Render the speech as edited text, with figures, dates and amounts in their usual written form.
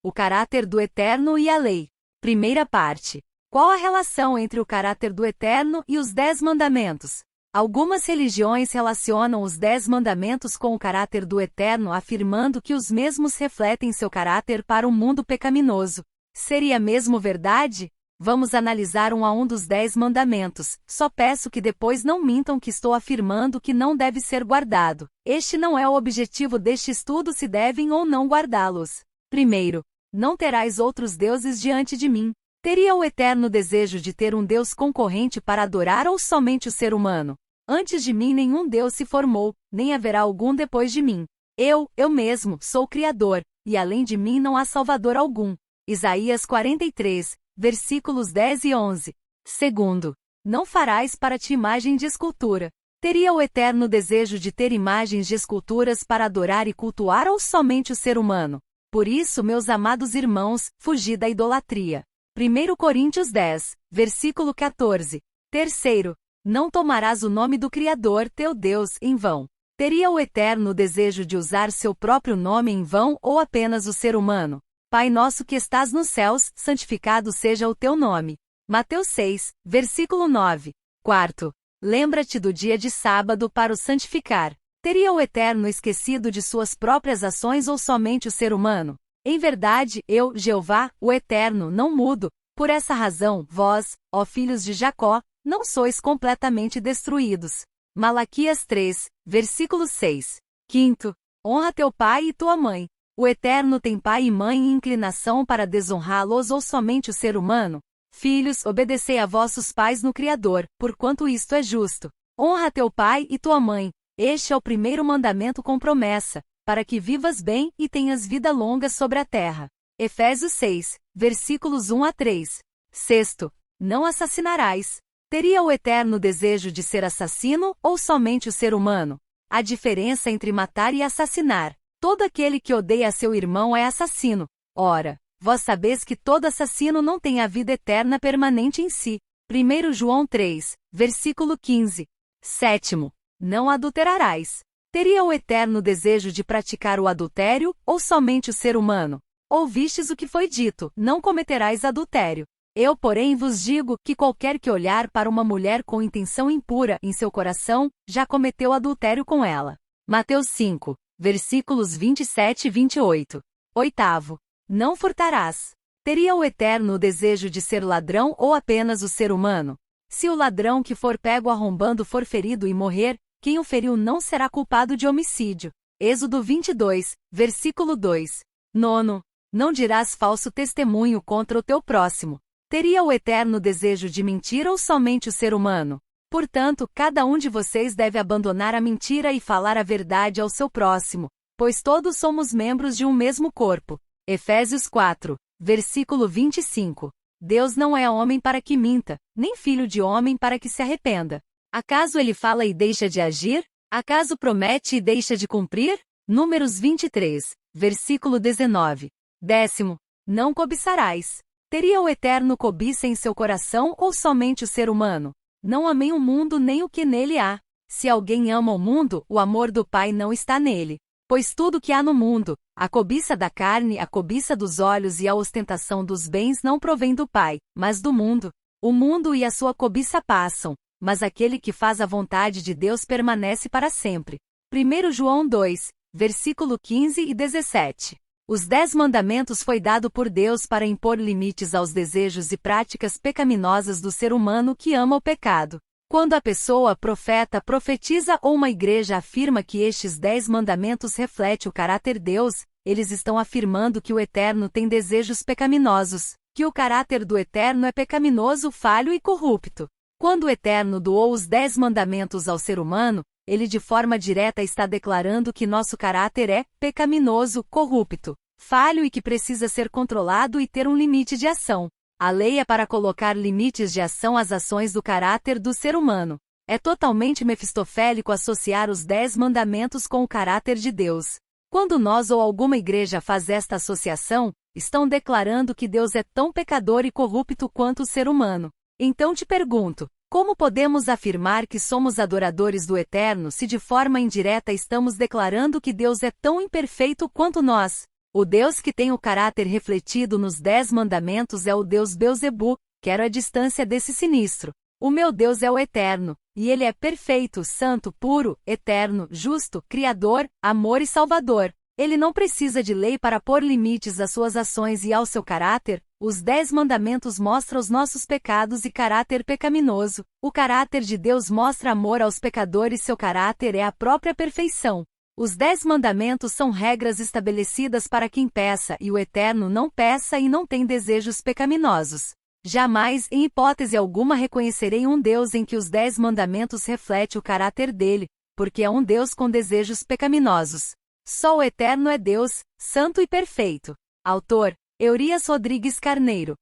O caráter do Eterno e a lei. Primeira parte. Qual a relação entre o caráter do Eterno e os 10 mandamentos? Algumas religiões relacionam os 10 mandamentos com o caráter do Eterno, afirmando que os mesmos refletem seu caráter para o mundo pecaminoso. Seria mesmo verdade? Vamos analisar um a um dos 10 mandamentos. Só peço que depois não mintam que estou afirmando que não deve ser guardado. Este não é o objetivo deste estudo, se devem ou não guardá-los. Primeiro, não terás outros deuses diante de mim. Teria o Eterno desejo de ter um Deus concorrente para adorar ou somente o ser humano? Antes de mim nenhum Deus se formou, nem haverá algum depois de mim. Eu mesmo, sou o Criador, e além de mim não há Salvador algum. Isaías 43, versículos 10 e 11. Segundo, não farás para ti imagem de escultura. Teria o Eterno desejo de ter imagens de esculturas para adorar e cultuar ou somente o ser humano? Por isso, meus amados irmãos, fugi da idolatria. 1 Coríntios 10, versículo 14. Terceiro, não tomarás o nome do Criador, teu Deus, em vão. Teria o Eterno desejo de usar seu próprio nome em vão ou apenas o ser humano? Pai nosso que estás nos céus, santificado seja o teu nome. Mateus 6, versículo 9. Quarto, lembra-te do dia de sábado para o santificar. Teria o Eterno esquecido de suas próprias ações ou somente o ser humano? Em verdade, eu, Jeová, o Eterno, não mudo. Por essa razão, vós, ó filhos de Jacó, não sois completamente destruídos. Malaquias 3, versículo 6. Quinto, honra teu pai e tua mãe. O Eterno tem pai e mãe e inclinação para desonrá-los ou somente o ser humano? Filhos, obedecei a vossos pais no Criador, porquanto isto é justo. Honra teu pai e tua mãe. Este é o primeiro mandamento com promessa, para que vivas bem e tenhas vida longa sobre a terra. Efésios 6, versículos 1 a 3. Sexto, não assassinarás. Teria o Eterno desejo de ser assassino ou somente o ser humano? Há diferença entre matar e assassinar. Todo aquele que odeia seu irmão é assassino. Ora, vós sabeis que todo assassino não tem a vida eterna permanente em si. 1 João 3, versículo 15. Sétimo, não adulterarás. Teria o Eterno desejo de praticar o adultério, ou somente o ser humano? Ouvistes o que foi dito, não cometerás adultério. Eu, porém, vos digo que qualquer que olhar para uma mulher com intenção impura em seu coração, já cometeu adultério com ela. Mateus 5, versículos 27 e 28. Oitavo, não furtarás. Teria o Eterno o desejo de ser ladrão ou apenas o ser humano? Se o ladrão que for pego arrombando for ferido e morrer, quem o feriu não será culpado de homicídio. Êxodo 22, versículo 2. Nono, não dirás falso testemunho contra o teu próximo. Teria o Eterno desejo de mentir ou somente o ser humano? Portanto, cada um de vocês deve abandonar a mentira e falar a verdade ao seu próximo, pois todos somos membros de um mesmo corpo. Efésios 4, versículo 25. Deus não é homem para que minta, nem filho de homem para que se arrependa. Acaso ele fala e deixa de agir? Acaso promete e deixa de cumprir? Números 23, versículo 19. Décimo, não cobiçarás. Teria o Eterno cobiça em seu coração ou somente o ser humano? Não amei o mundo nem o que nele há. Se alguém ama o mundo, o amor do Pai não está nele. Pois tudo que há no mundo, a cobiça da carne, a cobiça dos olhos e a ostentação dos bens não provém do Pai, mas do mundo. O mundo e a sua cobiça passam, mas aquele que faz a vontade de Deus permanece para sempre. 1 João 2, versículo 15 e 17. Os 10 mandamentos foi dado por Deus para impor limites aos desejos e práticas pecaminosas do ser humano que ama o pecado. Quando a pessoa, profeta, profetiza ou uma igreja afirma que estes 10 mandamentos refletem o caráter Deus, eles estão afirmando que o Eterno tem desejos pecaminosos, que o caráter do Eterno é pecaminoso, falho e corrupto. Quando o Eterno doou os 10 mandamentos ao ser humano, ele de forma direta está declarando que nosso caráter é pecaminoso, corrupto, falho e que precisa ser controlado e ter um limite de ação. A lei é para colocar limites de ação às ações do caráter do ser humano. É totalmente mefistofélico associar os 10 mandamentos com o caráter de Deus. Quando nós ou alguma igreja faz esta associação, estão declarando que Deus é tão pecador e corrupto quanto o ser humano. Então te pergunto, como podemos afirmar que somos adoradores do Eterno se de forma indireta estamos declarando que Deus é tão imperfeito quanto nós? O Deus que tem o caráter refletido nos 10 mandamentos é o Deus Belzebu. Quero a distância desse sinistro. O meu Deus é o Eterno, e Ele é perfeito, santo, puro, eterno, justo, criador, amor e salvador. Ele não precisa de lei para pôr limites às suas ações e ao seu caráter. Os 10 mandamentos mostram os nossos pecados e caráter pecaminoso. O caráter de Deus mostra amor aos pecadores, seu caráter é a própria perfeição. Os 10 mandamentos são regras estabelecidas para quem peça, e o Eterno não peça e não tem desejos pecaminosos. Jamais, em hipótese alguma, reconhecerei um Deus em que os 10 mandamentos refletem o caráter dele, porque é um Deus com desejos pecaminosos. Só o Eterno é Deus, santo e perfeito. Autor: Eurias Rodrigues Carneiro.